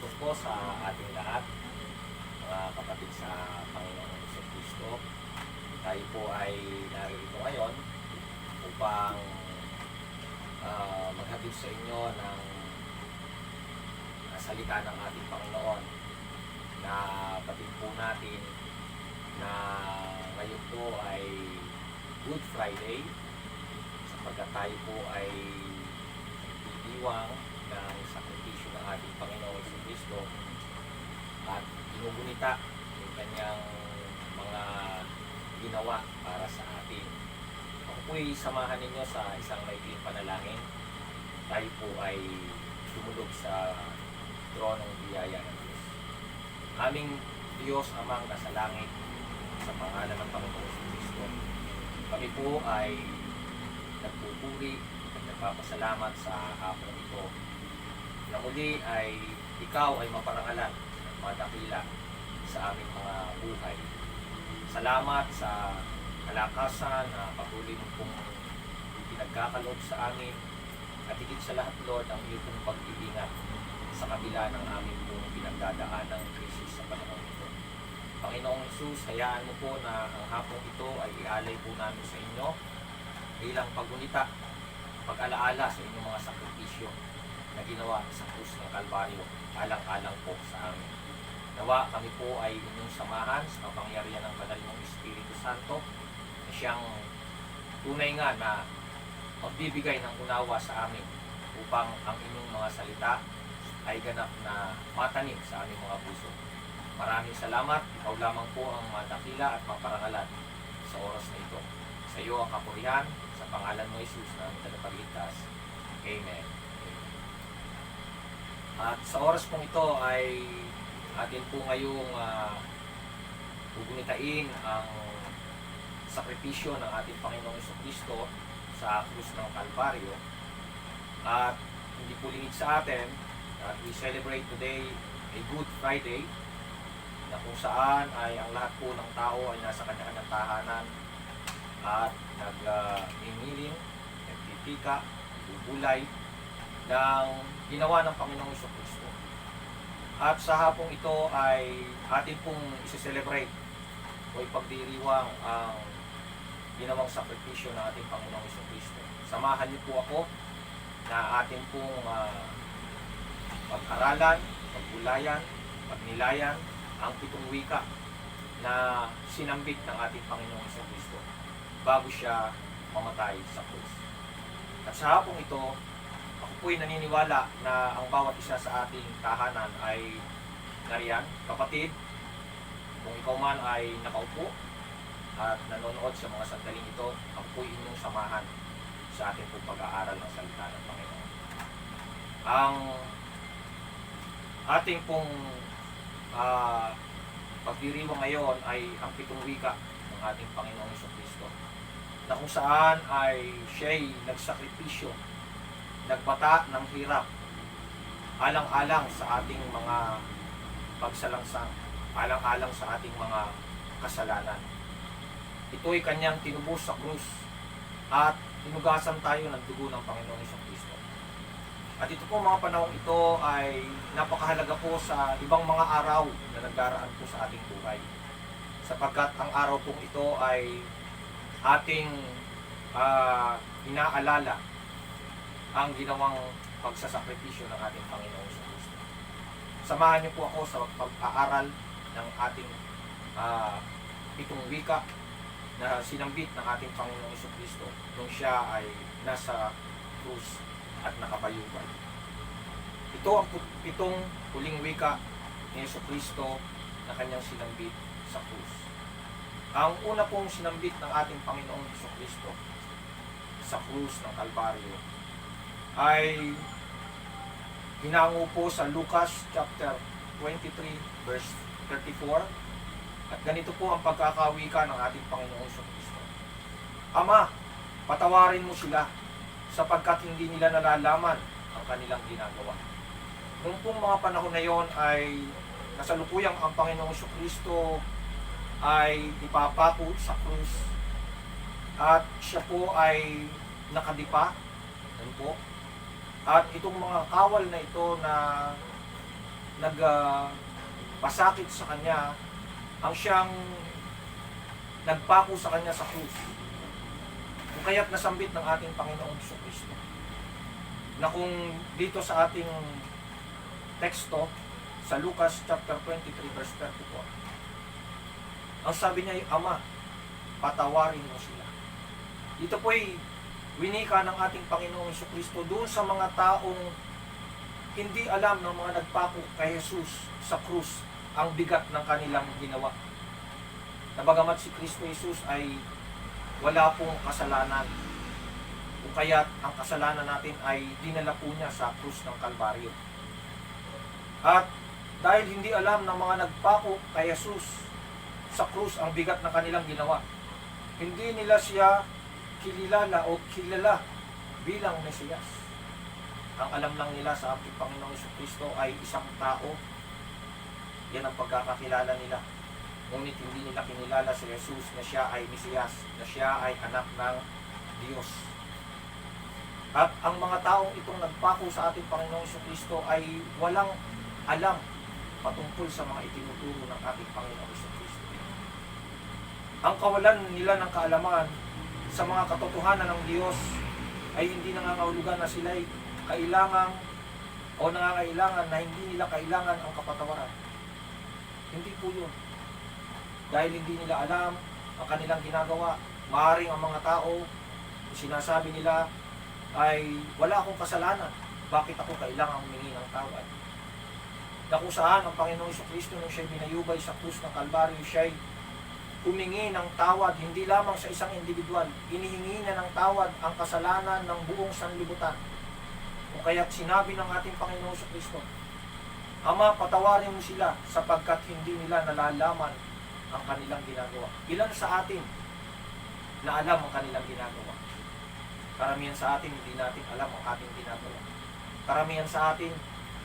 Pastor po sa ating lahat, mga kapatid sa Panginoong Jesucristo. Tayo po ay narito ngayon upang maghatid sa inyo ng salita ng ating Panginoon, na batid po natin na ngayon po ay Good Friday, sapagkat tayo po ay didiwang ng sakripisyo ng ating Panginoong Jesucristo at ginugunita yung kanyang mga ginawa para sa atin. Ako po'y samahan ninyo sa isang maikling panalangin. Tayo po ay dumulog sa tronong biyaya ng Diyos. Aming Diyos Amang nasa langit, sa pangalan ng Panginoong Jesucristo, kami po ay nagpupuri at nagpapasalamat sa hapon ito, na muli ay ikaw ay maparangalan at madakila sa aming mga buhay. Salamat sa kalakasan na patuloy mo pong pinagkakalob sa amin, at higit sa lahat, Lord, ang iyong pong pag-iingat sa kabila ng aming pong pinagdadaan ng krisis sa panahon ito. Panginoong Jesus, hayaan mo po na ang hapong ito ay ialay po namin sa inyo bilang pagunita, pag-alaala sa inyong mga sakripisyo na ginawa sa krus ng Kalbaryo, alang-alang po sa amin. Nawa kami po ay inyong samahan sa kapangyarihan ng banal mong Espiritu Santo, na siyang tunay nga na magbibigay ng unawa sa amin upang ang inyong mga salita ay ganap na matanim sa aming mga puso. Maraming salamat. Ikaw lamang po ang madakila at maparangalan sa oras na ito. Sa iyo ang kapurihan, sa pangalan mo Jesus na aming tagapagligtas. Amen. At sa oras pong ito ay atin po ngayong gugunitain ang sakripisyo ng ating Panginoong Jesucristo sa krus ng Kalbaryo. At hindi po lingid sa atin that we celebrate today a Good Friday, na kung saan ay ang lahat po ng tao ay nasa kanya-kanyang tahanan at nag-mimiling, nagtitika, bubulay ng ginawa ng Panginoong Jesucristo. At sa hapong ito ay atin pong isi-celebrate o ipagdiriwang ang ginawang sakripisyo ng ating Panginoong Jesucristo. Samahan niyo po ako na atin pong pag-aralan, pagbulayan, pagnilayan ang pitong wika na sinambit ng ating Panginoong Jesucristo bago siya mamatay sa krus. At sa hapong ito, ako po'y naniniwala na ang bawat isa sa ating tahanan ay nariyan. Kapatid, kung ikaw man ay nakaupo at nanonood sa mga sandaling ito, ako po'y inyong samahan sa ating pong pag-aaral ng salita ng Panginoon. Ang ating pong pagdiriwang ngayon ay ang pitong wika ng ating Panginoong Jesucristo, na kung saan ay siya'y nagsakripisyo, nagbata ng hirap, alang-alang sa ating mga pagsalangsang, alang-alang sa ating mga kasalanan. Ito'y kanyang tinubos sa krus at tinugasan tayo ng dugo ng Panginoong Jesucristo. At ito po, mga panahong ito ay napakahalaga po sa ibang mga araw na nagdaraan po sa ating buhay, sapagkat ang araw pong ito ay ating inaalala ang ginawang pagsasakripisyo ng ating Panginoong Jesucristo. Samahan niyo po ako sa pag-aaral ng ating pitong wika na sinambit ng ating Panginoong Jesucristo nung siya ay nasa krus at nakabayubay. Ito ang pitong huling wika ni Jesucristo na kanyang sinambit sa krus. Ang una pong sinambit ng ating Panginoong Jesucristo sa krus ng Kalbaryo ay hinango po sa Lucas chapter 23 verse 34, at ganito po ang pagkakawika ng ating Panginoong Jesucristo. Ama, patawarin mo sila, sapagkat hindi nila nalalaman ang kanilang ginagawa. Noong pong mga panahon na yon ay kasalukuyang ang Panginoong Jesucristo ay ipapako sa krus, at siya po ay nakadipa. Yan po. At itong mga kawal na ito na pasakit sa kanya, ang siyang nagpako sa kanya sa krus. Kung kaya't nasambit ng ating Panginoong Jesucristo, na kung dito sa ating teksto, sa Lucas chapter 23 verse 34, ang sabi niya ay, Ama, patawarin mo sila. Ito po'y winika ng ating Panginoong Jesucristo doon sa mga taong hindi alam ng mga nagpako kay Jesus sa krus ang bigat ng kanilang ginawa. Na bagamat si Kristo Jesus ay wala pong kasalanan, o kaya ang kasalanan natin ay dinala po niya sa krus ng Kalbaryo. At dahil hindi alam ng mga nagpako kay Jesus sa krus ang bigat ng kanilang ginawa, hindi nila siya kilala bilang Mesiyas. Ang alam lang nila sa ating Panginoong Jesucristo ay isang tao. Yan ang pagkakakilala nila. Ngunit hindi nila kinilala si Jesus na siya ay Mesiyas, na siya ay anak ng Diyos. At ang mga taong itong nagpako sa ating Panginoong Jesucristo ay walang alam patungkol sa mga itinuturo ng ating Panginoong Jesucristo. Ang kawalan nila ng kaalaman sa mga katotohanan ng Diyos ay hindi nangangahulugan na sila'y kailangan o nangangailangan na hindi nila kailangan ang kapatawaran. Hindi po yun. Dahil hindi nila alam ang kanilang ginagawa, maaaring ang mga tao, sinasabi nila ay wala akong kasalanan, bakit ako kailangang humingi ng tawad? Na kung saan ang Panginoong Jesucristo nung siya'y binayubay sa krus ng Kalbaryo, siya'y humingi ng tawad hindi lamang sa isang individual, inihingi na ng tawad ang kasalanan ng buong sanlibutan. O kaya't sinabi ng ating Panginoong Jesucristo, Ama, patawarin mo sila sapagkat hindi nila nalalaman ang kanilang ginagawa. Ilan sa atin na alam ang kanilang ginagawa? Karamihan sa atin hindi natin alam ang ating ginagawa. Karamihan sa atin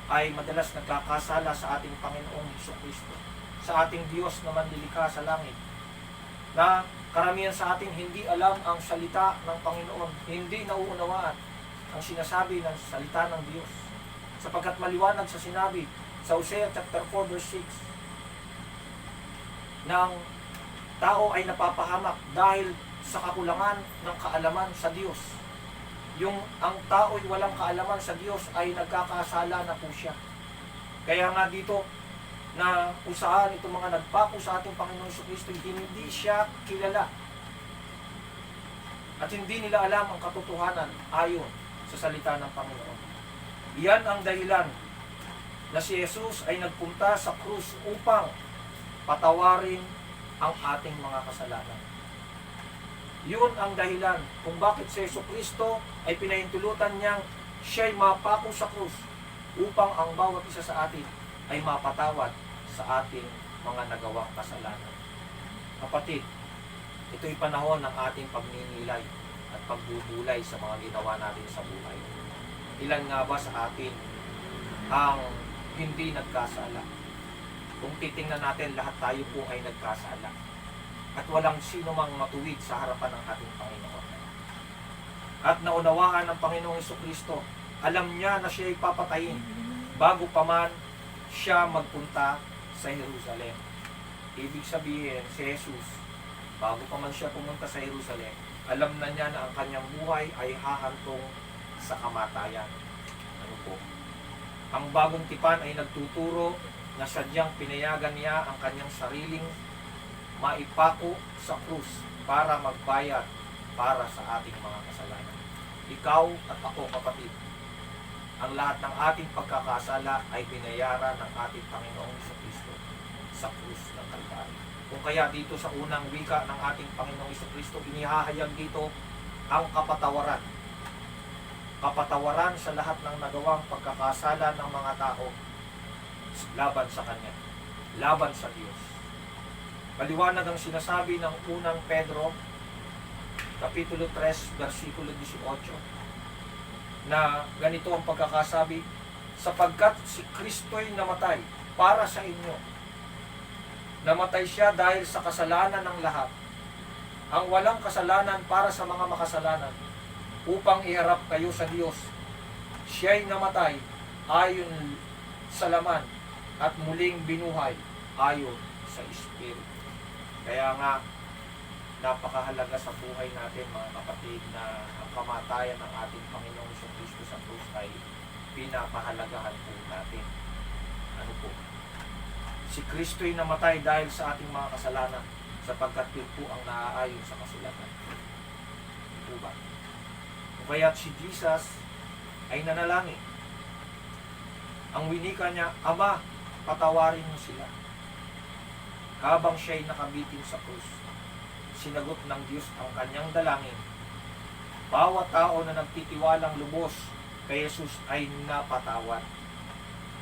ay madalas nagkakasala sa ating Panginoong Jesucristo, sa ating Diyos na manlilikha sa langit, na karamihan sa atin hindi alam ang salita ng Panginoon, hindi nauunawaan ang sinasabi ng salita ng Diyos. Sapagkat maliwanag sa sinabi sa Hosea chapter 4 verse 6, ng tao ay napapahamak dahil sa kakulangan ng kaalaman sa Diyos. Ang tao ay walang kaalaman sa Diyos ay nagkakasala na po siya. Kaya nga dito, na kung saan itong mga nagpako sa ating Panginoon Jesucristo, hindi siya kilala. At hindi nila alam ang katotohanan ayon sa salita ng Panginoon. Iyan ang dahilan na si Jesus ay nagpunta sa krus upang patawarin ang ating mga kasalanan. Yun ang dahilan kung bakit si Jesucristo ay pinahintulutan niyang siya'y mapako sa krus upang ang bawat isa sa atin ay mapatawad sa ating mga nagawang kasalanan. Kapatid, ito'y panahon ng ating pagninilay at pagbubulay sa mga ginawa natin sa buhay. Ilan nga ba sa atin ang hindi nagkasala? Kung titingnan natin, lahat tayo po ay nagkasala. At walang sino mang matuwid sa harapan ng ating Panginoon. At naunawaan ng Panginoong Jesucristo, alam niya na siya ay papatayin bago pa man siya magpunta sa Jerusalem. Ibig sabihin, si Jesus, bago pa man siya pumunta sa Jerusalem, alam na niya na ang kanyang buhay ay hahantong sa kamatayan. Ano po? Ang bagong tipan ay nagtuturo na sadyang pinayagan niya ang kanyang sariling maipako sa krus para magbayad para sa ating mga kasalanan. Ikaw at ako, kapatid, ang lahat ng ating pagkakasala ay binayaran ng ating Panginoong Jesucristo sa krus ng Kalbaryo. Kung kaya dito sa unang wika ng ating Panginoong Jesucristo, inihahayag dito ang kapatawaran. Kapatawaran sa lahat ng nagawang pagkakasala ng mga tao laban sa Kanya, laban sa Diyos. Maliwanag ang sinasabi ng unang Pedro, Kapitulo 3, versikulo 18, na ganito ang pagkakasabi, sapagkat si Kristo'y namatay para sa inyo. Namatay siya dahil sa kasalanan ng lahat, ang walang kasalanan para sa mga makasalanan, upang iharap kayo sa Diyos. Siya'y namatay ayon sa laman at muling binuhay ayon sa Espiritu. Kaya nga, napakahalaga sa buhay natin mga kapatid na ang kamatayan ng ating Panginoong Jesucristo sa krus ay pinapahalagahan po natin. Ano po? Si Kristo'y namatay dahil sa ating mga kasalanan sapagkat yun po ang naaayon sa kasulatan. Ito ba? Kaya't si Jesus ay nanalangin. Ang winika niya, Ama, patawarin mo sila. Habang siya'y nakabitin sa krus, sinagot ng Diyos ang kanyang dalangin. Bawat tao na nagtitiwalang lubos kay Jesus ay napatawad.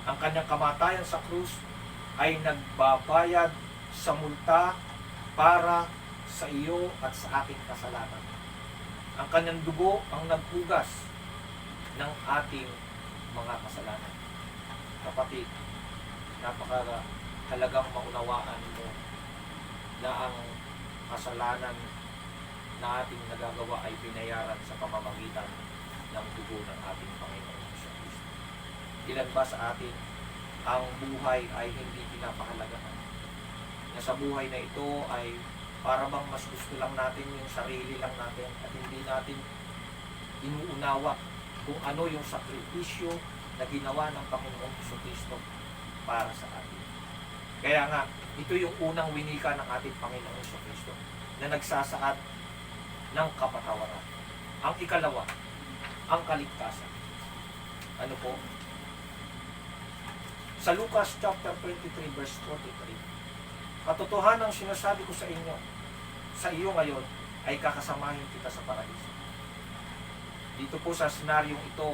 Ang kanyang kamatayan sa krus ay nagbabayad sa multa para sa iyo at sa aking kasalanan. Ang kanyang dugo ang naghugas ng ating mga kasalanan. Kapatid, napakahalagang maunawaan mo na ang kasalanan na ating nagagawa ay binayaran sa pamamagitan ng dugo ng ating Panginoong Jesucristo. Ilan ba sa atin ang buhay ay hindi pinapahalagahan? Na sa buhay na ito ay para bang mas gusto lang natin yung sarili lang natin at hindi natin inuunawa kung ano yung sakripisyo na ginawa ng Panginoong Jesucristo para sa atin. Kaya nga, ito yung unang winika ng ating Panginoong Jesucristo na nagsasaad ng kapatawaran. Ang ikalawa, ang kaligtasan. Ano po? Sa Lucas chapter 23 verse 43, katotohanang sinasabi ko sa inyo, sa iyo ngayon ay kakasamahin kita sa paraiso. Dito po sa senaryong ito,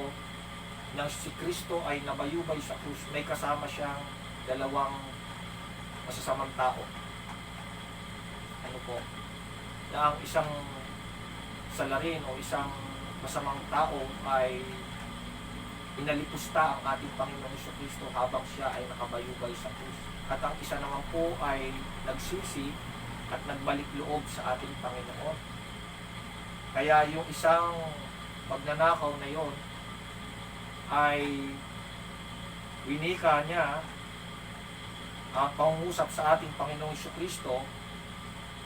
nang si Kristo ay nabayubay sa krus, may kasama siyang dalawang masasamang tao. Ano po? Na ang isang salarin o isang masamang tao ay inalipusta ang ating Panginoong Jesucristo habang siya ay nakabayubay sa krus. At ang isa naman po ay nagsisi at nagbalik loob sa ating Panginoon. Kaya yung isang magnanakaw na yon ay winika niya ang pangungusap sa ating Panginoong Jesucristo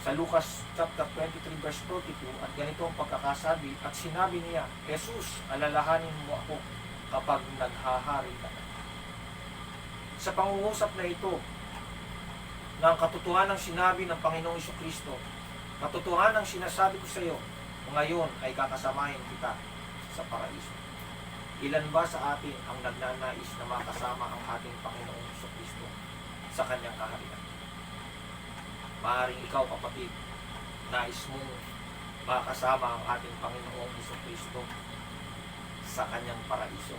sa Lucas chapter 23 verse 42, at ganito ang pagkakasabi, at sinabi niya, Jesus, alalahanin mo ako kapag naghahari ka na. Sa pangungusap na ito, na ang katotohanan ng sinabi ng Panginoong Jesucristo, katotohanan ng sinasabi ko sa iyo, ngayon ay kakasamahin kita sa paraiso. Ilan ba sa atin ang nagnanais na makasama ang ating Panginoong Jesucristo sa kanyang kaharian? Maaaring ikaw, kapatid, nais mong makasama ang ating Panginoong Jesucristo sa kanyang paraiso.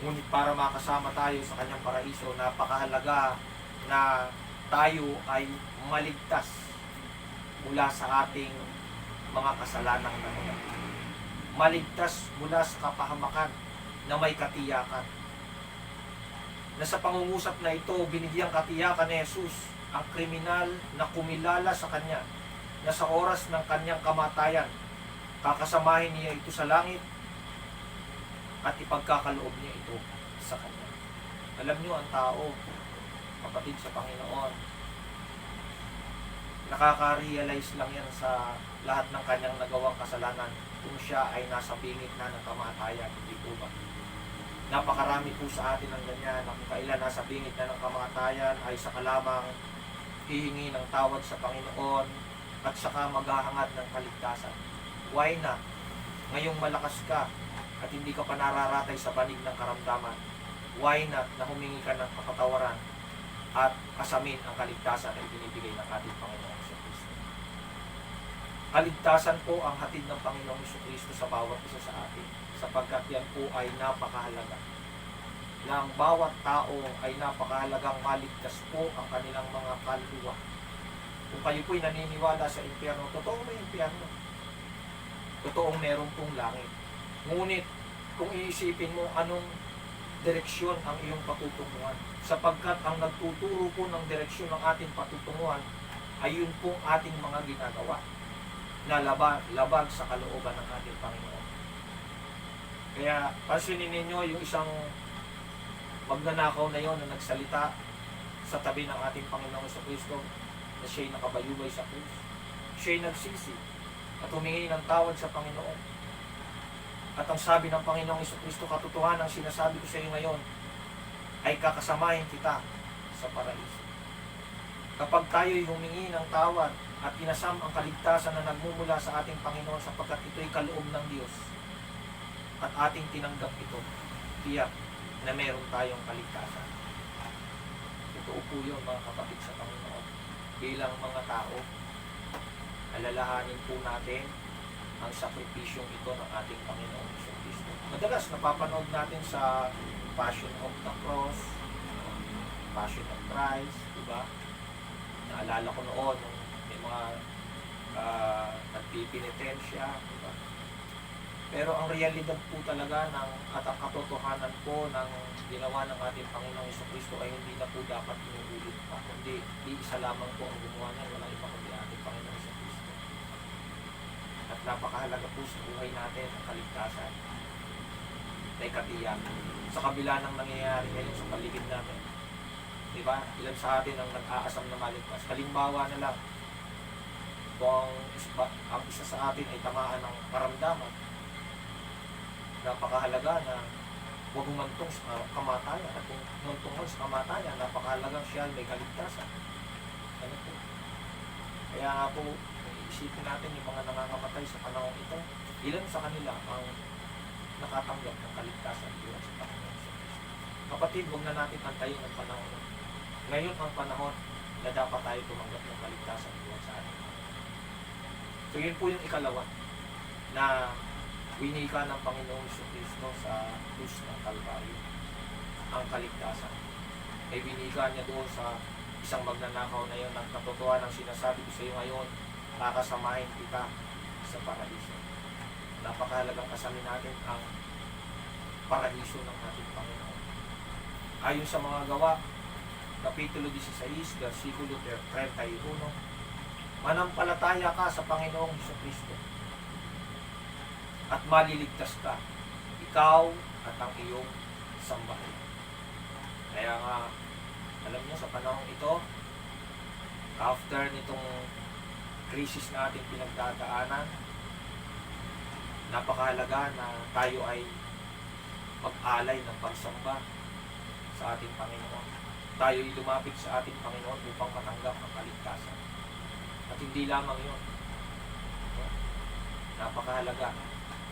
Ngunit para makasama tayo sa kanyang paraiso, napakahalaga na tayo ay maligtas mula sa ating mga kasalanang namulat. Maligtas mula sa kapahamakan na may katiyakan. Na sa pangungusap na ito, binigyang katiyakan ni Jesus ang kriminal na kumilala sa kanya, na sa oras ng kanyang kamatayan, kakasamahin niya ito sa langit at ipagkakaloob niya ito sa kanya. Alam niyo, ang tao, kapatid sa Panginoon, nakaka-realize lang yan sa lahat ng kanyang nagawang kasalanan kung siya ay nasa bingit na ng kamatayan, hindi po ba? Napakarami po sa atin ng ganyan, na kung kailan nasa bingit na ng kamatayan ay saka lamang hihingi ng tawad sa Panginoon at saka maghahangad ng kaligtasan. Why not? Ngayong malakas ka at hindi ka pa nararatay sa banig ng karamdaman, why not na humingi ka ng kapatawaran at kasamin ang kaligtasan na ibinibigay ng ating Panginoong Jesucristo. Kaligtasan po ang hatid ng Panginoong Jesucristo sa bawat isa sa atin, sapagkat yan po ay napakahalaga. Na ang bawat tao ay napakahalagang maligtas po ang kanilang mga kaluluwa. Kung kayo po'y naniniwala sa impyerno, totoo may impyerno. Totoong meron pong langit. Ngunit kung iisipin mo anong direksyon ang iyong patutunguhan, sapagkat ang nagtuturo po ng direksyon ng ating patutunguhan ay yun pong ating mga ginagawa na labag sa kalooban ng ating Panginoon. Kaya pansinin ninyo yung isang magnanakaw na yon na nagsalita sa tabi ng ating Panginoong Jesucristo na siya'y nakabayubay sa krus. Siya'y nagsisi at humingi ng tawad sa Panginoon. At ang sabi ng Panginoong Jesucristo, katotohanan ang sinasabi ko sa iyo ngayon, ay kakasamahin kita sa paraiso. Kapag tayo'y humingi ng tawad at inasam ang kaligtasan na nagmumula sa ating Panginoon sapagkat ito'y kaloob ng Diyos at ating tinanggap ito, tiyak na meron tayong kaligtasan. Totoo po yun mga kapatid sa Panginoon. Bilang mga tao, alalahanin po natin ang sakripisyong ito ng ating Panginoong Jesucristo. Madalas napapanood natin sa Passion of the Cross, Passion of Christ, diba? Naalala ko noon, nung may mga nagpipinitensya, diba? Pero ang realidad po talaga at ang katotohanan po ng ginawa ng ating Panginoong Jesucristo ay hindi na po dapat inuulit pa. Kundi, di isa lamang po ang gumawa niyan, walang iba kundi ating Panginoong Jesucristo. At napakahalaga po sa buhay natin ang kaligtasan. May katiyak. Sa kabila ng nangyayari ngayon sa paligid natin. Diba? Ilan sa atin ang nag-aasam na maligtas. Halimbawa na lang, kung ang isa sa atin ay tamaan ng karamdaman, napakahalaga na huwag humantong sa kamatayan. At kung humantong sa kamatayan, napakahalagang siya may kaligtasan. Ano po? Kaya nga po, isipin natin yung mga nangangamatay sa panahon ito, ilan sa kanila ang nakatanggap ng kaligtasan diyan sa Panginoon sa Kristo. Kapatid, huwag na natin antayin ang panahon. Ngayon ang panahon na dapat tayo tumanggap ng kaligtasan diyan sa ating Panginoon. So yun po yung ikalawa na winika ng Panginoong Jesucristo sa krus ng Kalbaryo. Ang kaligtasan. Ay winika niya doon sa isang magnanakaw na yun, ang katotohanan ng sinasabi ko sa iyo ngayon, kakasamahin kita sa paraiso. Napakahalagang kasamin natin ang paraiso ng ating Panginoon. Ayon sa mga gawa, Kapitulo 16, versikulo 31, manampalataya ka sa Panginoong Jesucristo at maliligtas ka, ikaw at ang iyong sambahay. Kaya nga, alam niyo sa panahon ito, after nitong krisis na ating pinagdadaanan, napakahalaga na tayo ay mag-alay ng pagsamba sa ating Panginoon. Tayo ay lumapit sa ating Panginoon upang matanggap ang kaligtasan. At hindi lamang yun. Napakahalaga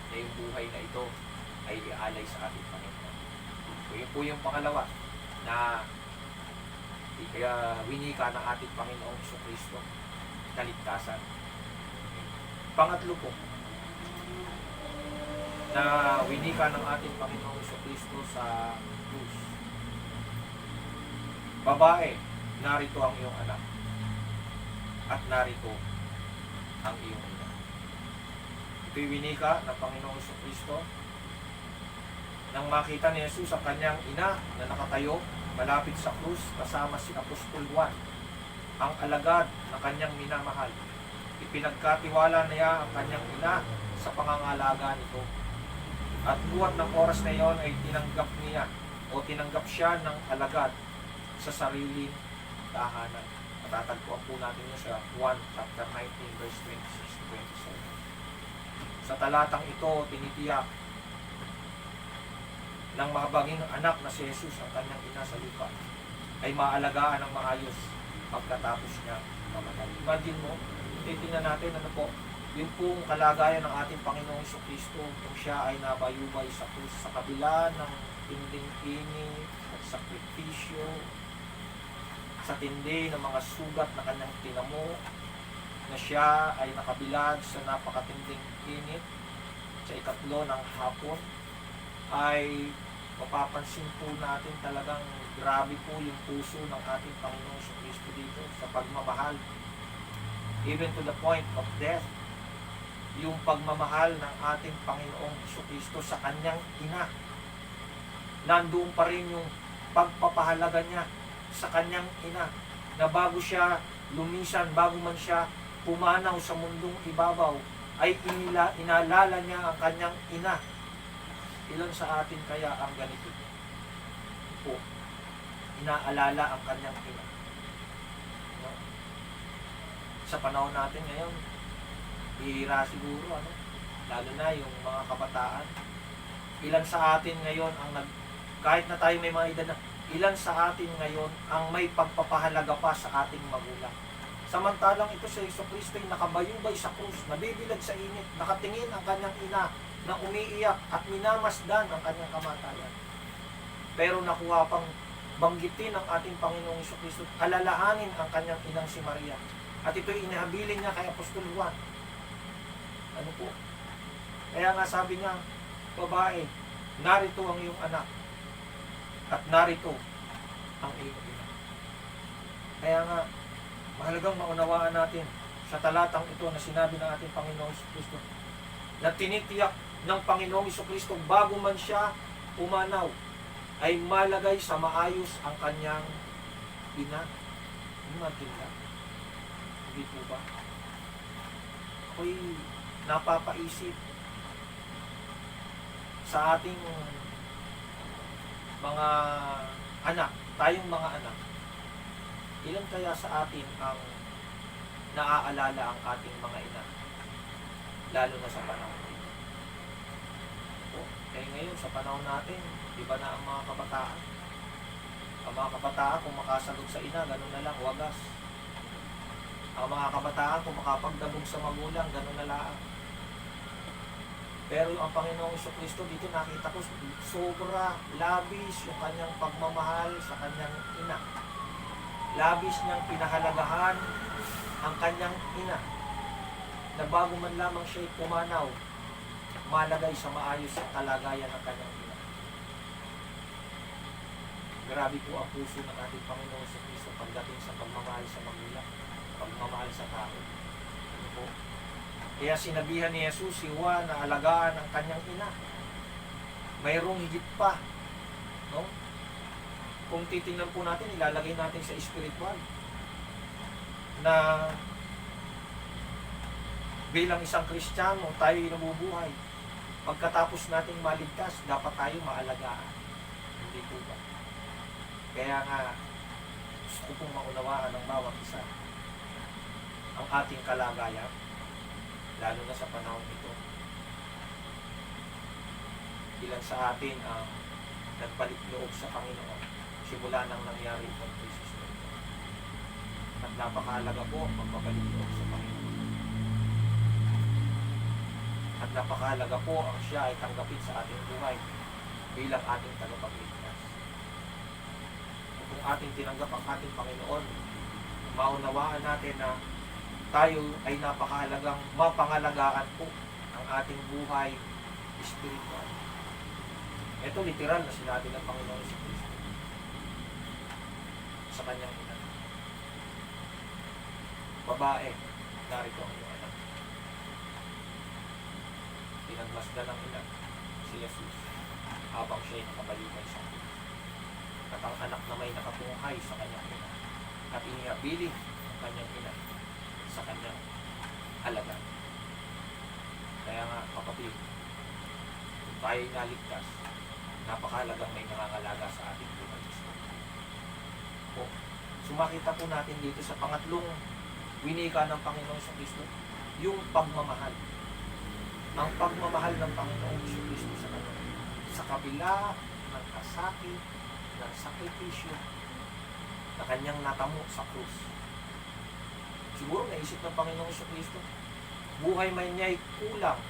na yung buhay na ito ay ialay sa ating Panginoon. So yun po yung pangalawa na winika ng ating Panginoong Jesucristo, kaligtasan. Pangatlo po, na winika ng ating Panginoong Jesucristo sa krus. Babae, narito ang iyong anak. At narito ang iyong ina. Ito'y winika ng Panginoong Jesucristo nang makita ni Jesus ang kanyang ina na nakatayo malapit sa krus kasama si Apostol Juan, ang alagad na kanyang minamahal. Ipinagkatiwala niya ang kanyang ina sa pangangalaga nito. At buhat ng oras na iyon ay tinanggap siya ng alagad sa sariling tahanan. Matatagpuan po natin yun sa 1 chapter 19 verse 26-27. Sa talatang ito, tinitiyak ng mahabaging anak na si Jesus ang kanyang ina sa lupa ay maalagaan ng maayos pagkatapos niya mamatay. Imagine mo, titingnan natin ano po, yun pong kalagayan ng ating Panginoong Jesucristo kung siya ay nabayubay sa krus sa kabila ng tinding init at sakripisyo, sa tindi ng mga sugat na kanyang tinamo, na siya ay nakabilad sa napakatinding init sa ikatlo ng hapon, ay mapapansin po natin talagang grabe po yung puso ng ating Panginoong Jesucristo dito sa pagmamahal. Even to the point of death, yung pagmamahal ng ating Panginoong Jesucristo sa kanyang ina. Nandoon pa rin yung pagpapahalaga niya sa kanyang ina, na bago siya lumisan, bago man siya pumanaw sa mundong ibabaw, ay inalala niya ang kanyang ina. Ilan sa atin kaya ang ganito? po, inaalala ang kanyang ina. No? Sa panahon natin ngayon, bihira siguro, lalo na yung mga kabataan. Ilan sa atin ngayon kahit na tayo may mga edad na, ilan sa atin ngayon ang may pagpapahalaga pa sa ating magulang. Samantalang ito si Jesucristo ay nakabayubay sa krus, nabibilag sa init, nakatingin ang kanyang ina na umiiyak at minamasdan ang kanyang kamatayan. Pero nakuha pang banggitin ng ating Panginoong Jesucristo, alalahanin ang kanyang inang si Maria. At ito'y inihabilin niya kay Apostol Juan. Ano po? Kaya nga sabi niya, babae, narito ang iyong anak at narito ang iyong ina. Kaya nga, mahalagang maunawaan natin sa talatang ito na sinabi ng ating Panginoong Jesucristo na tinitiyak ng Panginoong Jesucristo bago man siya umanaw ay malagay sa maayos ang kanyang ina. Imagine lang. Hindi po ba? Ako'y napapaisip sa ating mga anak, tayong mga anak, ilan kaya sa atin ang naaalala ang ating mga ina? Lalo na sa panahon ito. Kaya ngayon, sa panahon natin, di ba na ang mga kabataan? Ang mga kabataan, kung makasagot sa ina, gano'n na lang, wagas. Ang mga kabataan, kung makapagdabog sa magulang, gano'n na lang. Pero ang Panginoong Jesucristo, dito nakita ko, sobra, labis yung kanyang pagmamahal sa kanyang ina. Labis niyang pinahalagahan ang kanyang ina na bago man lamang siya'y pumanaw, malagay sa maayos ang kalagayan ng kanyang ina. Grabe po ang puso ng ating Panginoong Jesucristo pagdating sa pagmamahal sa magulang, pagmamahal sa tao. Ano po? Kaya sinabihan ni Jesus si Juan na alagaan ang kanyang ina. Mayroong higit pa, no? Kung titingnan po natin, ilalagay natin sa spiritual na bilang isang Kristiyano, tayo nabubuhay. Pagkatapos nating maligtas, dapat tayo maalagaan. Hindi po ba? Kaya nga, gusto ko pong maunawaan ng bawat isa ang ating kalagayan, lalo na sa panahon ito. Ilan sa atin ang nagbalik loob sa Panginoon simula nang nangyari itong krisis na ito. At napakahalaga po ang pagbabalik loob sa Panginoon. At napakahalaga po ang siya ay tanggapin sa ating buhay bilang ating tagapagligtas. At kung ating tinanggap ang ating Panginoon, maunawaan natin na tayo ay napakahalagang mapangalagaan po ang ating buhay spiritual. Ito literal na sinabi ng Panginoon sa Kristo sa kanyang ina. Babae, narito ang iyong anak. Pinagmasdan ng ina si Jesus habang siya'y nakabalibay sa atin. At ang anak na may nakatunghay sa kanyang ina at iniabili ang kanyang ina sa kanyang halaga. Kaya nga kapatid, kung tayo'y naligtas, napakahalagang may nangangalaga sa ating buhay. Sumakita po natin dito sa pangatlong winika ng Panginoon sa Kristo, yung pagmamahal. Ang pagmamahal ng Panginoon sa Kristo sa kanya. Sa kabila ng kasakit, ng sakripisyo na kanyang natamo sa krus. Siguro naisip ng Panginoon sa Kristo, buhay man niya'y kulang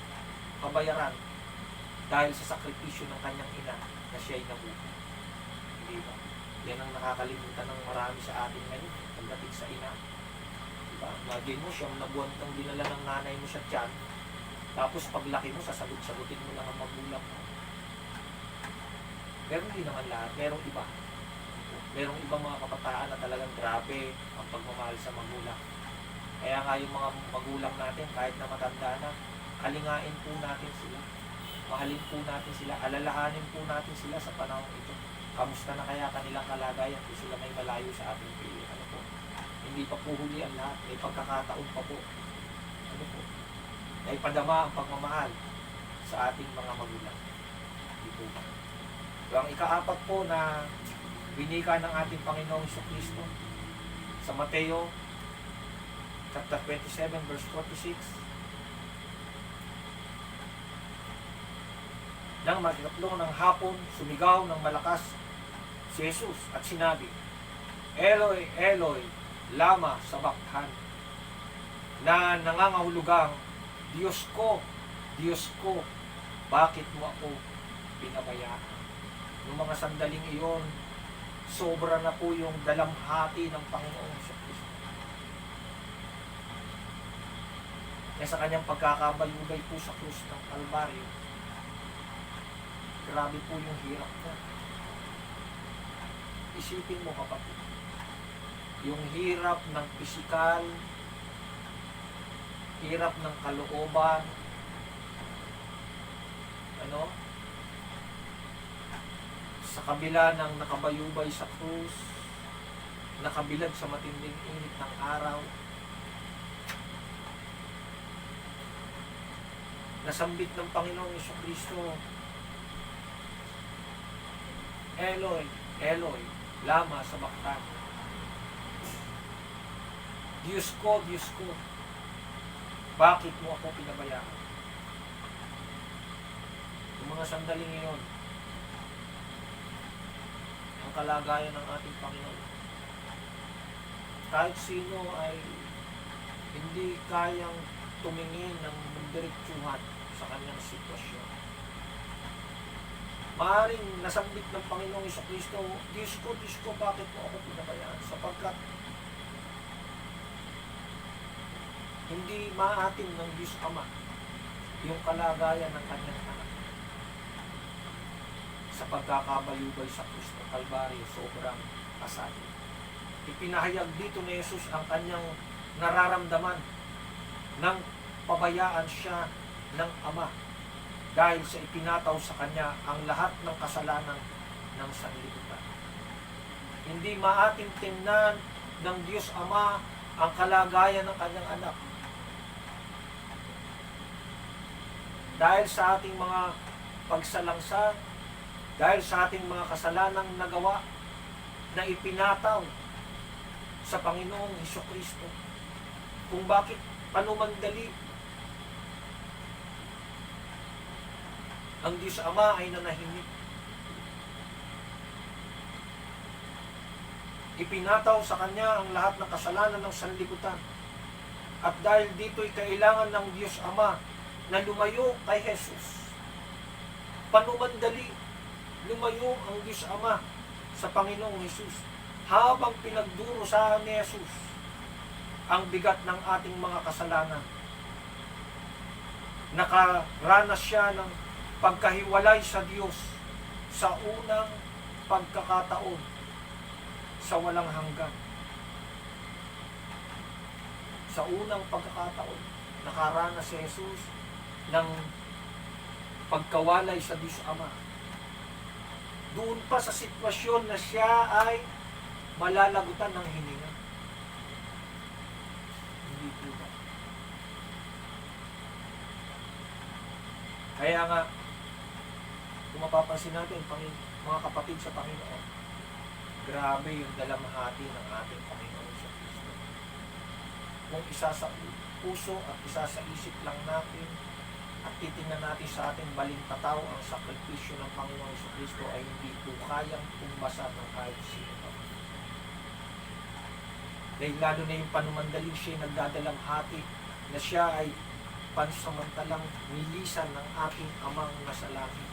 kabayaran dahil sa sakripisyo ng kanyang ina na siya'y nabuhay. Hindi ba? Yan ang nakakalimutan ng marami sa atin ngayon pagdating sa ina. Diba? Imagine mo, siyang nabuwan kang dinala ng nanay mo sa tiyan, tapos paglaki mo, sasagot-sagutin mo lang ang magulang mo. Pero hindi naman lahat. Merong iba. Merong ibang mga kabataan na talagang grabe ang pagmamahal sa magulang. Kaya nga yung mga magulang natin, kahit na matanda na, kalingain po natin sila. Mahalin po natin sila. Alalahanin po natin sila sa panahon ito. Kamusta na kaya kanilang kalagayan kung sila may malayo sa ating pili? Ano po? Hindi pa po huli ang lahat. May pagkakataon pa po. Ano po? May padama ang pagmamahal sa ating mga magulang. Hindi po ba? So, ang ikaapat po na Winika ng ating Panginoong Jesucristo sa Mateo chapter 27 verse 46. Nang mag-ikatlo ng hapon, sumigaw ng malakas si Jesus at sinabi, Eloi, Eloi, lama sabachthani, na nangangahulugang, Diyos ko, bakit mo ako pinabayaan? Noong mga sandaling iyon, sobra na po yung dalamhati ng Panginoong Jesucristo. Kaya sa kanyang pagkakabayubay po sa krus ng Kalbaryo, grabe po yung hirap na. Isipin mo kapatid, yung hirap ng pisikal, hirap ng kalooban, sa kabila ng nakabayubay sa krus, nakabilad sa matinding init ng araw, nasambit ng Panginoong Jesucristo, Eloi, Eloi, lama sabachthani, Diyos ko, bakit mo ako pinabayaan? Yung mga sandaling iyon, ang kalagayan ng ating Panginoon, kahit sino ay hindi kayang tumingin ng diretsuhan sa kanyang sitwasyon. Maaaring nasambit ng Panginoong Jesucristo, Diyos ko, bakit mo ako pinabayaan? Sapagkat hindi maatim ng Diyos Ama yung kalagayan ng kanyang anak. Sa pagkakabayubay sa krus ng Kalbaryo, sobrang kasali. Ipinahayag dito ni Jesus ang kanyang nararamdaman nang pabayaan siya ng Ama dahil sa ipinataw sa kanya ang lahat ng kasalanan ng sanlibutan. Hindi maating tingnan ng Diyos Ama ang kalagayan ng kanyang anak. Dahil sa ating mga pagsalangsa, dahil sa ating mga kasalanang nagawa na ipinataw sa Panginoong Jesucristo, kung bakit panumandali ang Diyos Ama ay nanahimik. Ipinataw sa Kanya ang lahat ng kasalanan ng sanlibutan. At dahil dito'y kailangan ng Diyos Ama na lumayo kay Jesus. Panumandali, lumayo ang Diyos Ama sa Panginoong Jesus habang pinagdurusahan ni Jesus ang bigat ng ating mga kasalanan. Nakaranas siya ng pagkahiwalay sa Diyos sa unang pagkakataon sa walang hanggan. Sa unang pagkakataon, nakaranas si Jesus ng pagkawalay sa Diyos Ama. Doon pa sa sitwasyon na siya ay malalagutan ng hininga. Hindi po ba? Kaya nga, kung mapapansin natin, mga kapatid sa Panginoon, grabe yung dalamhati ng ating Panginoon sa Kristo. Kung isa sa puso at isa sa isip lang natin, at titingnan natin sa ating balintataw ang sakripisyo ng Panginoon sa Kristo ay hindi po kayang tumbasa ng kahit sino pa. Dahil lalo na yung panumandaling siya nagdadalamhati na siya ay pansamantalang nilisan ng ating Amang nasa langit.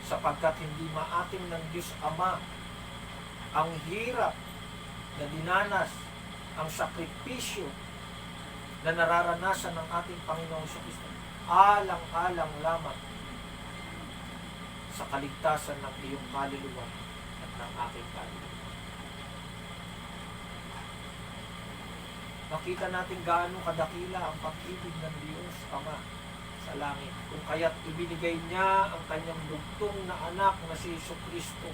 Sapagkat hindi maatim ng Diyos Ama ang hirap na dinanas, ang sakripisyo na nararanasan ng ating Panginoong Jesucristo, alang-alang lamang sa kaligtasan ng iyong kaluluwa at ng aking kaluluwa. Makita natin gaano kadakila ang pag-ibig ng Diyos Ama sa langit, kung kaya't ibinigay niya ang kanyang bugtong na anak na si Jesucristo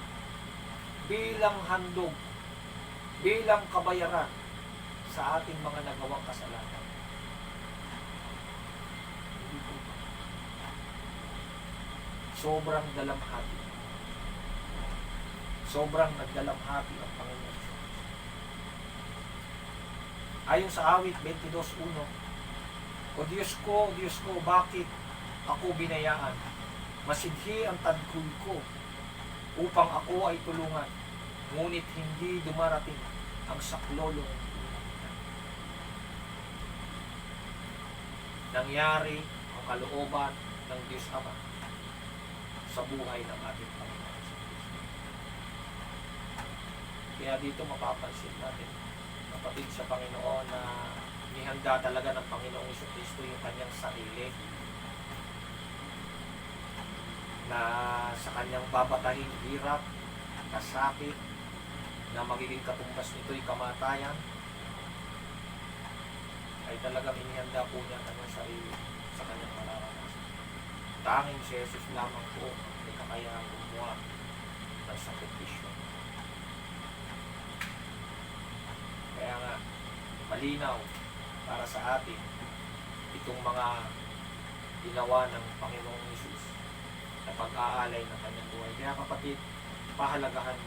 bilang handog, bilang kabayaran sa ating mga nagawang kasalanan. Sobrang dalamhati. Sobrang nagdalamhati ang Panginoon. Ayon sa awit 22:1, O Diyos ko, bakit ako binayaan? Masidhi ang tadkoy ko upang ako ay tulungan, ngunit hindi dumarating ang saklolong iniinda. Nangyari ang kalooban ng Diyos Ama sa buhay ng ating Panginoon. Kaya dito mapapansin natin, kapatid sa Panginoon, na nihanda talaga ng Panginoong Jesucristo yung kanyang sarili na sa kanyang babatahin hirap, kasakit, na magiging katumbas nito'y kamatayan, ay talagang inihanda po niya ang kanyang sarili sa kanyang mararanasan. Tanging si Jesus lamang po may kakayahang gumawa ng sakripisyo. Kaya nga, malinaw para sa atin itong mga ginawa ng Panginoong Hesus na pag-aalay ng kanyang buhay. Kaya kapatid, pahalagahan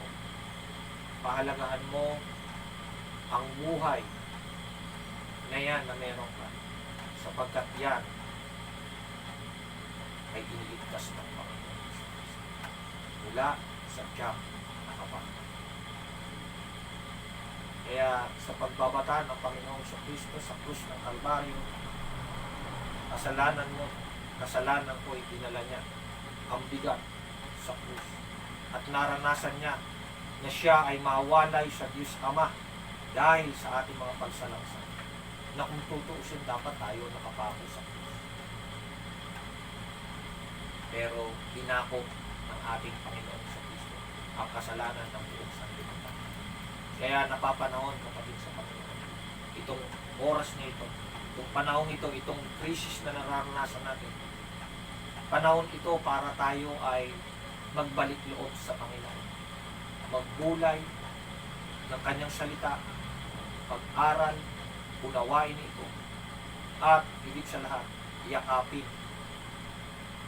mo ang buhay na yan na meron ka, sapagkat yan ay iniligtas ng Panginoon Hesus mula sa tiyak na kapatid. Kaya sa pagbabata ng Panginoong Jesucristo sa krus ng Kalbaryo, kasalanan ko ay dinala niya ang bigat sa krus. At naranasan niya na siya ay mawalay sa Diyos Ama dahil sa ating mga pagsalangsan. Na kung tutuusin, dapat tayo nakapako sa krus. Pero dinakop ng ating Panginoong Jesucristo ang kasalanan ng buong sanlibutan. Kaya napapanahon, kapatid sa Panginoon, itong oras na ito, itong panahon ito, itong krisis na nararanasan natin, panahon ito para tayo ay magbalik loob sa Panginoon, magbulay ng kanyang salita, pag-aral, unawain ito, at higit sa lahat, yakapin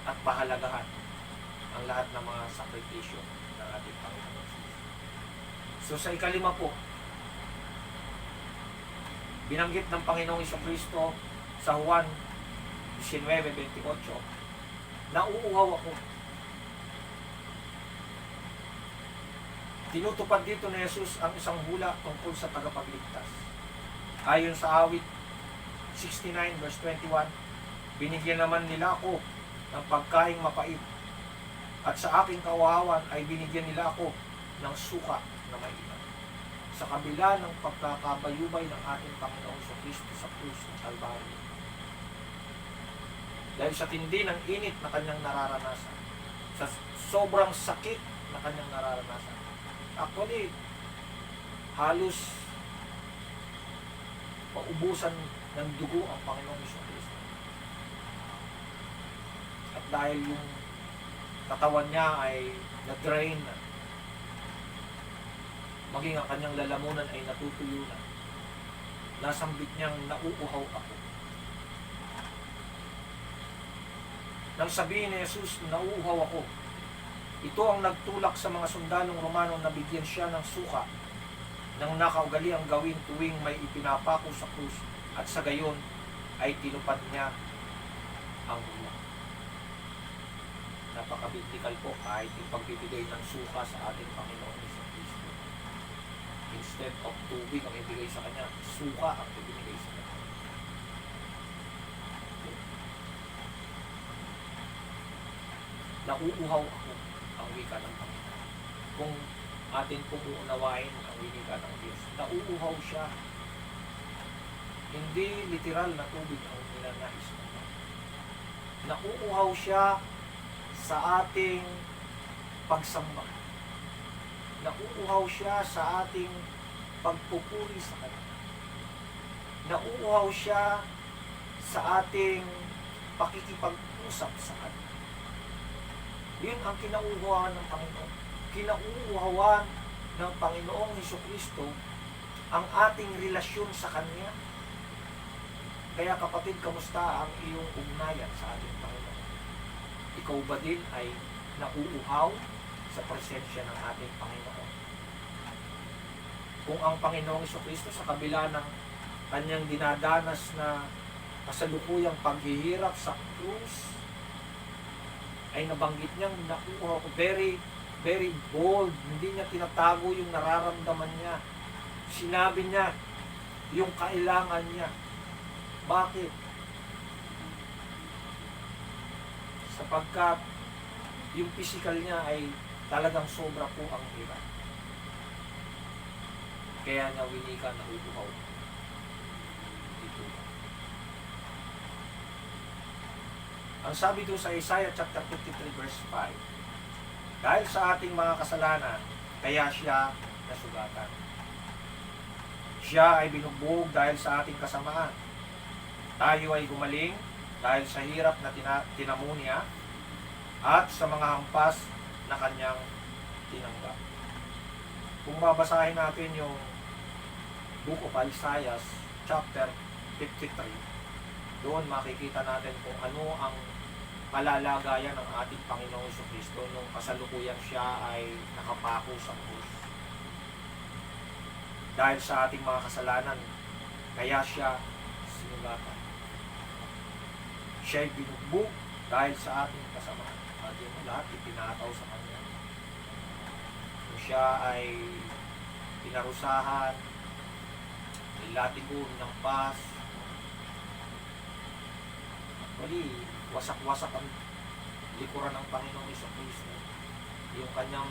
at pahalagahan ang lahat ng mga sakripisyo ng ating Panginoon. So sa ikalima po, binanggit ng Panginoong Jesucristo sa Juan 19:28, nauuhaw ako. Tinutupad dito ni Jesus ang isang hula tungkol sa tagapagligtas. Ayon sa awit 69:21, binigyan naman nila ako ng pagkaing mapait, at sa aking kawawan ay binigyan nila ako ng suka na maiinom. Sa kabila ng pagkakabayubay ng ating Panginoong Jesucristo sa krus ng Kalbaryo, dahil sa tindi ng init na kanyang nararanasan, sa sobrang sakit na kanyang nararanasan, actually, halos paubusan ng dugo ang Panginoong Jesucristo. At dahil yung katawan niya ay na-drain na, maging ang kanyang lalamunan ay natutuyo na, nasambit niyang nauuhaw ako. Nang sabihin ni Jesus, nauuhaw ako, ito ang nagtulak sa mga sundalong Romano na bigyan siya ng suka nang nakaugali ang gawin tuwing may ipinapako sa krus, at sa gayon ay tinupad niya ang hula. Napakabiblikal po kahit yung pagbibigay ng suka sa ating Panginoon Jesucristo. Instead of tubig ang ibigay sa kanya, suka ang ibigay sa kanya. Nauuhaw ako, ang wika ng Panginoon. Kung atin pong uunawain ang wika ng Diyos, nauuhaw siya. Hindi literal na tubig ang nilanais ng Panginoon. Nauuhaw siya sa ating pagsamba. Nauuhaw siya sa ating pagpupuri sa Kanya. Nauuhaw siya sa ating pakikipag-usap sa Kanya. Yun ang kinauuhawan ng Panginoon. Kinauuhawan ng Panginoong Jesucristo ang ating relasyon sa Kanya. Kaya kapatid, kamusta ang iyong ugnayan sa ating Panginoon? Ikaw ba din ay nauuhaw sa presensya ng ating Panginoon. Kung ang Panginoong Jesucristo sa kabila ng kanyang dinadanas na kasalukuyang paghihirap sa krus, ay nabanggit niyang nakuha ko, very, very bold, hindi niya tinatago yung nararamdaman niya. Sinabi niya yung kailangan niya. Bakit? Sapagkat yung physical niya ay talagang sobra po ang hirap. Kaya niya winika na utuhaw. Dito. Ang sabi doon sa Isaiah chapter 53 verse 5, dahil sa ating mga kasalanan, kaya siya nasugatan. Siya ay binugbog dahil sa ating kasamaan. Tayo ay gumaling dahil sa hirap na tinamo niya at sa mga hampas na kanyang tinanggap. Kung babasahin natin yung Book of Isaiah chapter 53, doon makikita natin kung ano ang kalalagayan ng ating Panginoong Jesucristo nung kasalukuyan siya ay nakapako sa krus. Dahil sa ating mga kasalanan, kaya siya sinugatan. Siya ay binugbog dahil sa ating kasamaan. At yun lahat ipinataw sa kanya. Kung siya ay pinarusahan, nilatigon ng pas, wali, wasak-wasak ang likuran ng Panginoong Jesucristo. Yung kanyang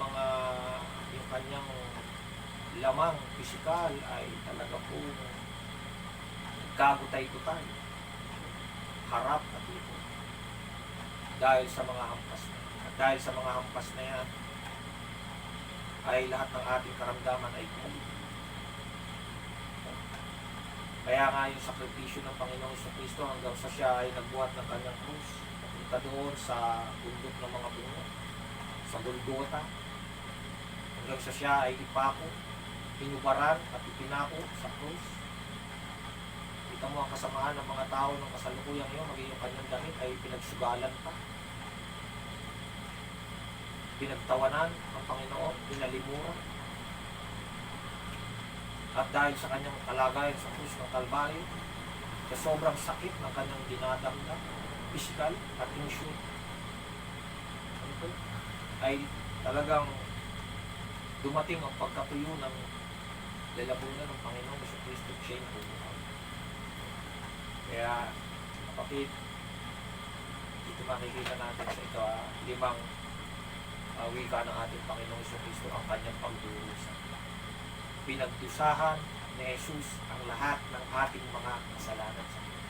lamang pisikal ay talaga po gagutay-gutay, harap at likod. Dahil sa mga hampas na yan. At dahil sa mga hampas na yan, ay lahat ng ating karamdaman ay gumaling. Kaya nga yung sakripisyo ng Panginoong Jesucristo hanggang sa siya ay nagbuhat ng kanyang krus, napunta doon sa bundok ng mga bungo, sa Golgota, hanggang sa siya ay ipako, pinubaran at ipinako sa krus. Kita mo ang kasamaan ng mga tao ng kasalukuyang yun, maging yung kanyang damit ay pinagsugalan pa. Pinagtawanan ang Panginoon, pinalimuran. At dahil sa kanyang kalagayan sa krus ng Kalbaryo, sa sobrang sakit ng kanyang dinadamdam, physical at emotional, ay talagang dumating ang pagkatuyo ng lalabunan ng Panginoong Jesucristo siya yung bubuhay. Kaya, kapatid, dito makikita natin sa ito, 5 wika ng ating Panginoong Jesucristo ang kanyang pagdurusa. Pinagdusahan ni Jesus ang lahat ng ating mga kasalanan sa kanya.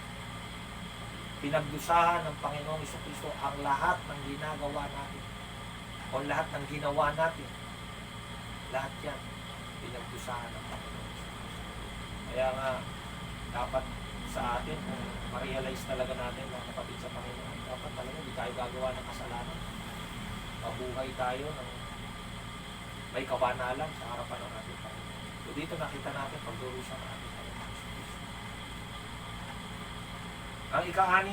Pinagdusahan ng Panginoong Jesucristo ang lahat ng ginagawa natin o lahat ng ginawa natin. Lahat yan pinagdusahan ng Panginoong Jesucristo. Kaya nga dapat sa atin kung ma-realize talaga natin mga kapatid sa Panginoon, dapat talaga hindi tayo gagawa ng kasalanan. Mabuhay tayo ng may kabanalan sa harapan ng ating Panginoon. So dito nakita natin pagdurusa ng ating Panginoon Jesucristo. Ang ika-6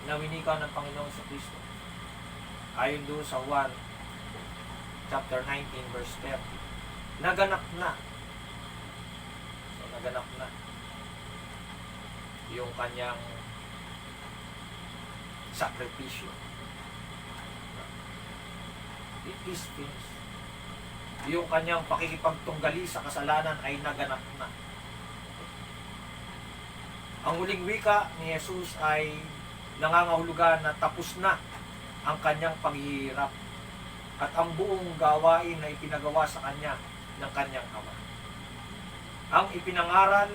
na winika ng Panginoong Jesucristo ayon doon sa 1 chapter 19 verse 30, naganap na. So naganap na yung kanyang sakripisyo. It is finished. Yung kanyang pakikipagtunggali sa kasalanan ay naganap na. Ang huling wika ni Jesus ay nangangahulugan na tapos na ang kanyang paghihirap at ang buong gawain na ipinagawa sa kanya ng kanyang Ama. Ang ipinangaral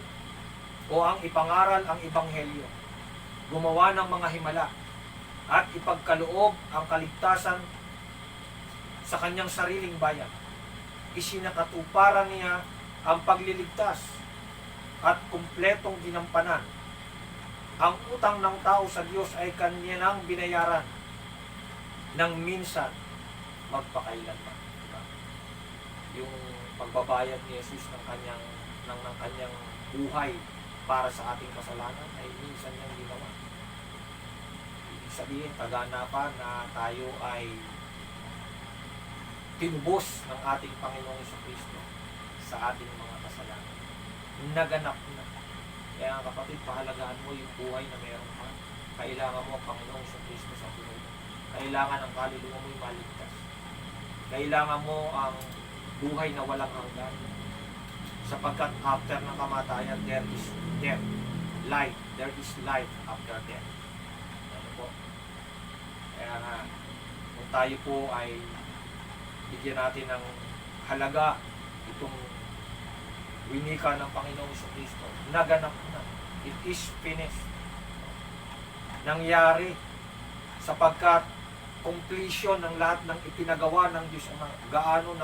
o ang ipangaral ang Ebanghelyo, gumawa ng mga himala at ipagkaloob ang kaligtasan sa kanyang sariling bayan. Isinakatuparan niya ang pagliligtas at kumpletong ginampanan. Ang utang ng tao sa Diyos ay kanya nang binayaran ng minsan magpakailanman. Diba? Yung pagbabayad ni Jesus ng kanyang buhay para sa ating kasalanan ay minsan niyang ginawa. Ibig sabihin, kaganapan na tayo ay tinubos ng ating Panginoong Kristo sa ating mga kasalanan. Naganap na. Kaya kapatid, pahalagahan mo yung buhay na meron ka. Kailangan mo ang Panginoong Kristo sa buhay mo. Kailangan ang kaluluwa mo'y maligtas. Kailangan mo ang buhay na walang hanggan. Sapagkat after ng kamatayan, there is death. Life. There is life after death. Ano po? Kaya nga, kung tayo po ay bigyan natin ng halaga itong winika ng Panginoong Kristo, naganap na. It is finished. Nangyari sapagkat completion ng lahat ng ipinagawa ng Diyos Ama. Gaano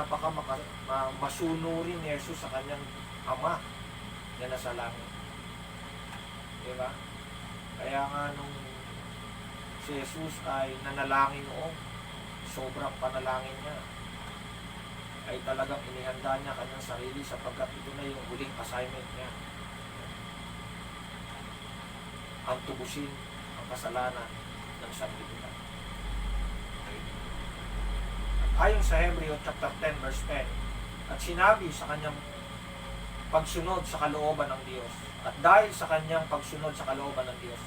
masunurin ni Jesus sa kanyang Ama na nasa langit. Diba? Kaya nga nung si Jesus ay nanalangin noon, sobrang panalangin niya, ay talagang inihanda niya kanyang sarili sapagkat ito na yung huling assignment niya. Ang tubusin ang kasalanan ng sanlibutan. Ayon sa Hebreo chapter 10 verse 10, at sinabi sa kanyang pagsunod sa kalooban ng Diyos, at dahil sa kanyang pagsunod sa kalooban ng Diyos,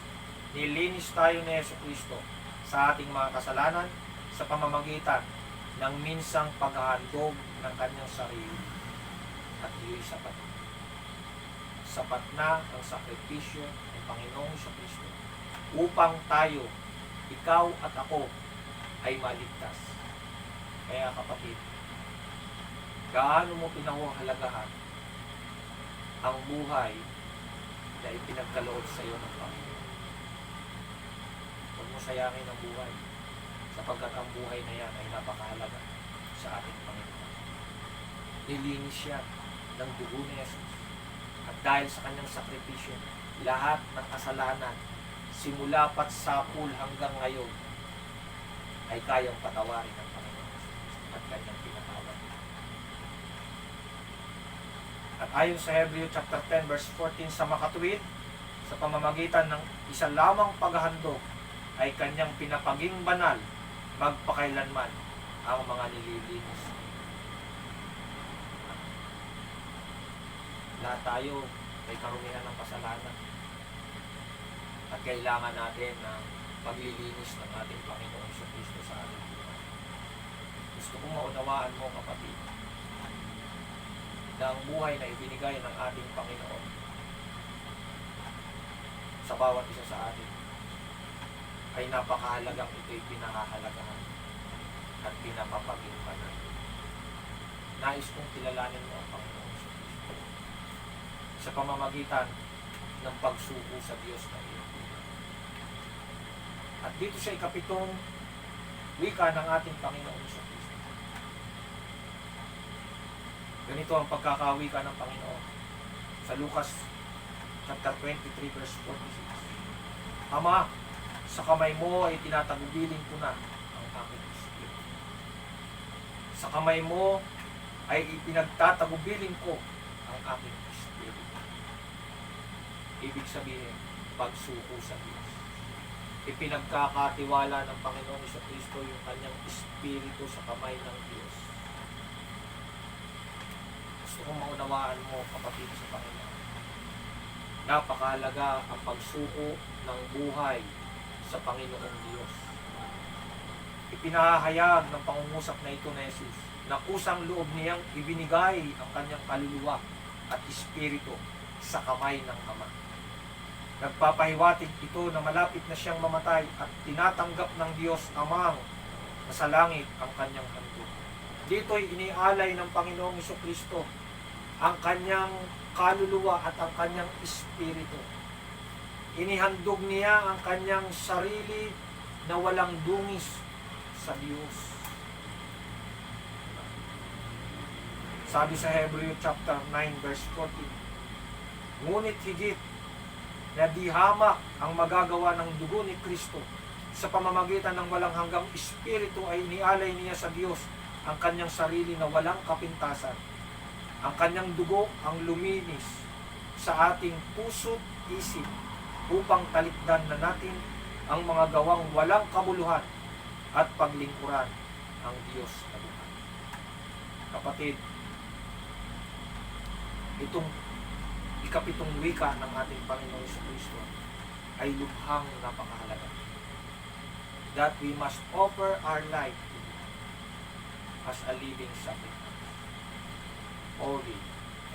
nilinis tayo ni Jesucristo sa ating mga kasalanan sa pamamagitan ng minsang paghahandog ng kanyang sarili, at iyo'y sapat. Sapat na ang sakripisyo ng Panginoong Jesucristo upang tayo, ikaw at ako, ay maligtas. Kaya kapatid, gaano mo pinahuhalagahan ang buhay na ipinagkaloob sa iyo ng Panginoon? Huwag mo sayangin ang buhay, sapagkat ang buhay na yan ay napakahalaga sa ating Panginoon. Nilinis siya ng dugo ni Jesus. At dahil sa kanyang sakripisyo, lahat ng kasalanan, simula pat sapul hanggang ngayon, ay kayang patawarin ng Panginoon at kanyang pinatawad. At ayon sa Hebreo chapter 10 verse 14, sa makatuwid, sa pamamagitan ng isa lamang paghahandog, ay kanyang pinapaging banal magpakailanman ang mga nililinis. Lahat tayo may karumihan ng kasalanan at kailangan natin ng paglilinis ng ating Panginoong Kristo sa ating buhay. Gusto kong maunawaan mo, kapatid, na ang buhay na ibinigay ng ating Panginoon sa bawat isa sa atin ay napakahalagang ito'y pinahahalagahan at pinapapaging banal. Nais kong kilalanin mo ang Panginoon sa Kristo sa pamamagitan ng pagsuko sa Diyos na iyong buhay. At dito sa ikapitong wika ng ating Panginoon sa Kristo, ganito ang pagkakawika ng Panginoon sa Lucas chapter 23 verse 46. Ama, sa kamay mo ay tinatagubilin ko na ang aking espiritu. Sa kamay mo ay ipinagtatagubilin ko ang aking espiritu. Ibig sabihin, pagsuko sa Diyos. Ipinagkakatiwala ng Panginoong Kristo yung kanyang espiritu sa kamay ng Diyos. Gusto kong maunawaan mo, kapatid, sa Panginoon. Napakahalaga ang pagsuko ng buhay sa Panginoong Diyos. Ipinahayag ng pangungusap na ito na Jesus na kusang loob niyang ibinigay ang kanyang kaluluwa at espiritu sa kamay ng Ama. Nagpapahiwatig ito na malapit na siyang mamatay at tinatanggap ng Diyos Amang nasa langit ang kanyang handog. Dito'y inialay ng Panginoong Kristo ang kanyang kaluluwa at ang kanyang espiritu. Inihandog niya ang kanyang sarili na walang dungis sa Diyos. Sabi sa Hebreo chapter 9 verse 14, ngunit higit na di hamak ang magagawa ng dugo ni Kristo sa pamamagitan ng walang hanggang espiritu ay inialay niya sa Diyos ang kanyang sarili na walang kapintasan. Ang kanyang dugo ang luminis sa ating puso't isip upang talikdan na natin ang mga gawang walang kabuluhan at paglingkuran ang Diyos na buhay. Kapatid, itong ikapitong wika ng ating Panginoon Jesucristo ay lubhang napakahalaga. That we must offer our life to God as a living sacrifice, holy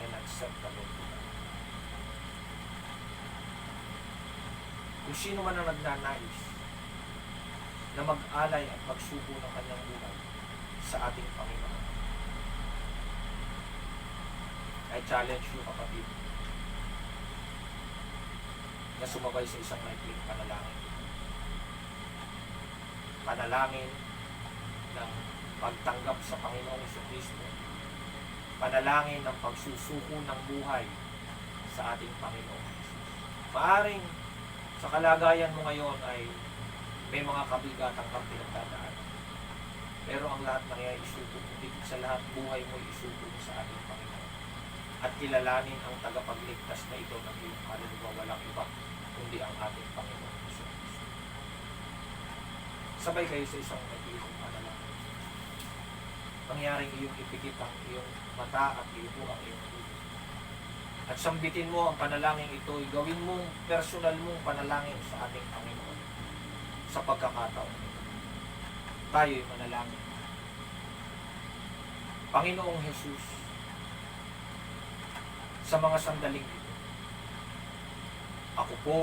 and acceptable to God. Kung sino man ang nagnanais na mag-alay at magsuko ng kanyang buhay sa ating Panginoon, I challenge you, kapatid, na sumabay sa isang maikling panalangin. Panalangin ng pagtanggap sa Panginoong Jesucristo. Panalangin ng pagsusuko ng buhay sa ating Panginoong Jesus. Maaring sa kalagayan mo ngayon ay may mga kabigatang kang pinagdadaan. Pero ang lahat ng iya isuko mo, higit sa lahat, buhay mo isuko mo sa ating Panginoon. At kilalanin ang tagapagligtas na ito ng iyong kaluluwa, walang iba kundi ang ating Panginoon Jesus. Sabay kayo sa isang nag-iisang panalangin. Mangyaring iyong ipikit ang iyong mata at iubo ang iyong ulo. At sambitin mo ang panalangin ito, gawin mong personal mong panalangin sa ating Panginoon sa pagkakataon ito. Tayo'y manalangin. Panginoong Jesus, sa mga sandaling ito, ako po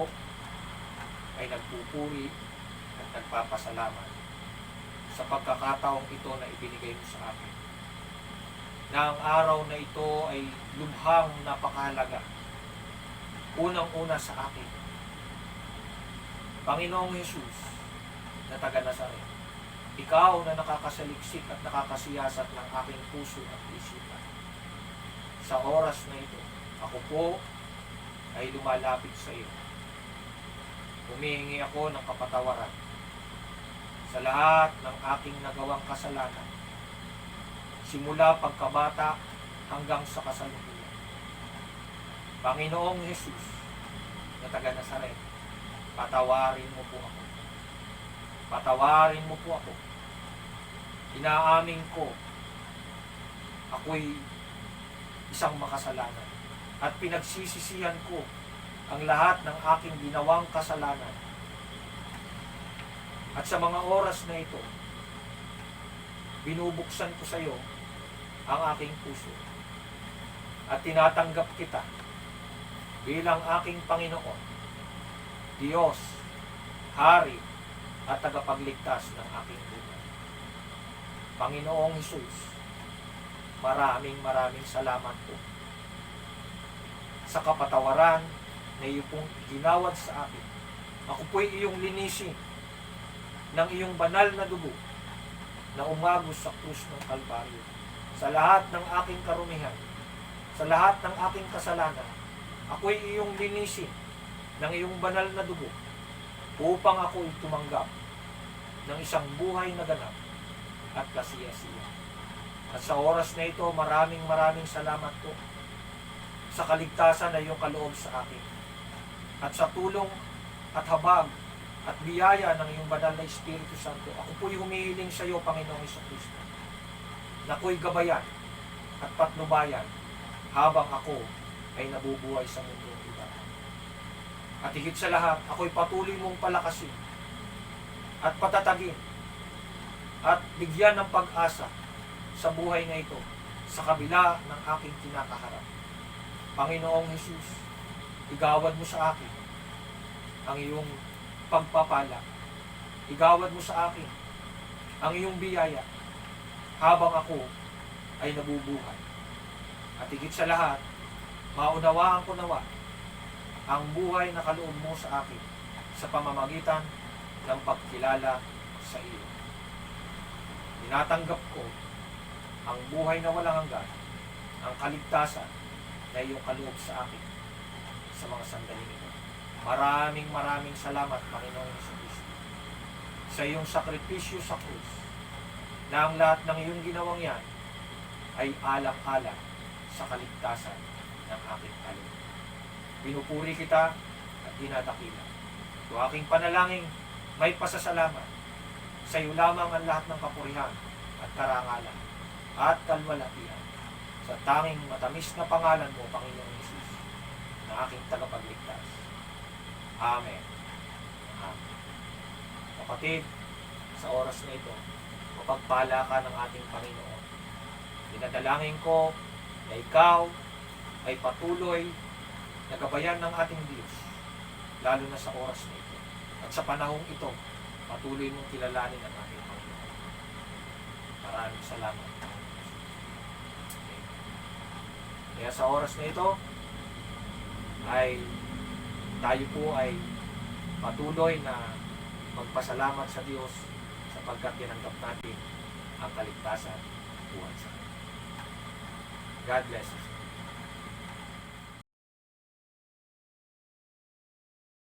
ay nagpupuri at nagpapasalamat sa pagkakataong ito na ibinigay mo sa akin. Na ang araw na ito ay lubhang napakahalaga. Unang-una sa akin. Panginoong Jesus na taga Nazaret, ikaw na nakakasaliksik at nakakasiyasat ng aking puso at isipan. Sa oras na ito, ako po ay lumalapit sa iyo. Humihingi ako ng kapatawaran sa lahat ng aking nagawang kasalanan, simula pagkabata hanggang sa kasalukuyan. Panginoong Jesus na taga Nazaret, patawarin mo po ako. Patawarin mo po ako. Inaamin ko, ako'y isang makasalanan. At pinagsisisihan ko ang lahat ng aking ginawang kasalanan. At sa mga oras na ito, binubuksan ko sa iyo ang aking puso. At tinatanggap kita bilang aking Panginoon, Diyos, Hari, at tagapagligtas ng aking buhay. Panginoong Jesus, maraming salamat po sa kapatawaran na iyo pong ginawad sa akin. Ako po'y iyong linisin ng iyong banal na dugo na umagos sa krus ng Kalbaryo. Sa lahat ng aking karumihan, sa lahat ng aking kasalanan, ako'y iyong linisin ng iyong banal na dugo upang ako'y tumanggap ng isang buhay na ganap at kasiyasiya. At sa oras na ito, maraming salamat po sa kaligtasan na iyong kaloob sa akin. At sa tulong at habag at biyaya ng iyong banal na Espiritu Santo, ako po'y humihiling sa iyo, Panginoong Jesucristo, na ako'y gabayan at patnubayan habang ako ay nabubuhay sa mundong ito. At higit sa lahat, ako'y patuloy mong palakasin at patatagin at bigyan ng pag-asa sa buhay na ito sa kabila ng aking kinakaharap. Panginoong Jesus, igawad mo sa akin ang iyong pagpapala. Igawad mo sa akin ang iyong biyaya habang ako ay nabubuhay. At higit sa lahat, maunawaan ko nawa ang buhay na kaloob mo sa akin sa pamamagitan ng pagkilala sa iyo. Tinatanggap ko ang buhay na walang hanggan, ang kaligtasan na iyong kaloob sa akin sa mga sandaling ito. Maraming salamat, Panginoong Jesucristo, sa iyong sakripisyo sa krus, na ang lahat ng iyong ginawang yan ay alang-alang sa kaligtasan ng aking kaloob. Pinupuri kita at dinadakila. Ito aking panalangin, may pasasalamat. Sa iyo lamang ang lahat ng kapurihan at karangalan. at kalwalhatian sa tanging matamis na pangalan mo, Panginoong Hesus, na aking tagapagligtas. Amen. Amen. Kapatid, sa oras na ito, mapagpala ka ng ating Panginoon. Dinadalangin ko na ikaw ay patuloy na gabayan ng ating Diyos, lalo na sa oras na ito. At sa panahong ito, patuloy mong kilalanin ang ating Panginoon. Maraming salamat. Okay. Kaya sa oras na ito, ay tayo po ay patuloy na magpasalamat sa Diyos sapagkat tinanggap natin ang kaligtasan buwan sa Kanya. God bless us.